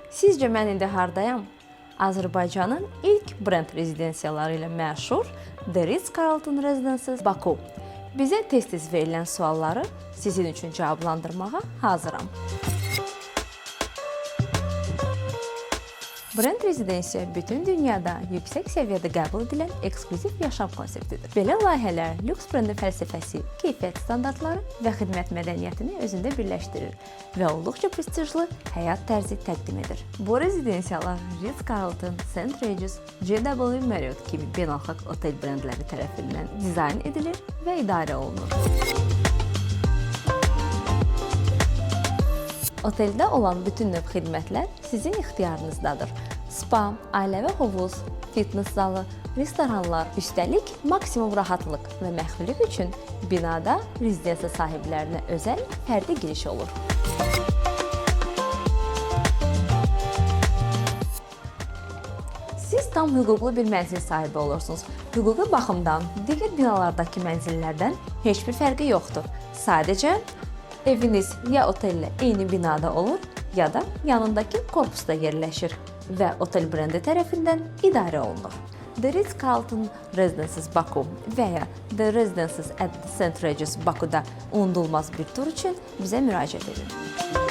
Sizcə mən indi hardayam? Azərbaycanın ilk brend rezidensiyaları ilə məşhur The Ritz-Carlton Residences Baku. Bizə tez-tez verilən sualları sizin üçün cavablandırmağa hazıram. Brend rezidensiya bütün dünyada yüksək səviyyədə qəbul edilən eksklüziv yaşam konseptidir. Belə layihələr lüks brendin fəlsəfəsi, keyfiyyət standartları və xidmət mədəniyyətini özündə birləşdirir və olduqca prestijli həyat tərzi təqdim edir. Bu rezidensiyalar Ritz-Carlton, St. Regis, JW Marriott kimi beynəlxalq otel brendləri tərəfindən dizayn edilir və idarə olunur. Oteldə olan bütün növ xidmətlər sizin ixtiyarınızdadır. Spa, ailəvi hovuz, fitness zalı, restoranlar, üstəlik maksimum rahatlıq və məxfilik üçün binada rezidensiya sahiblərinə özəl fərdi giriş olur. Siz tam hüquqlu bir mənzil sahibi olursunuz. Hüquqi baxımdan digər binalardakı mənzillərdən heç bir fərqi yoxdur. Sadəcə eviniz ya otellə eyni binada olur, ya da yanındakı korpusda yerləşir və otel brendi tərəfindən idarə olunur. The Ritz-Carlton Residences Baku və ya The Residences at St. Regis Baku'da unudulmaz bir tur üçün bizə müraciət edin.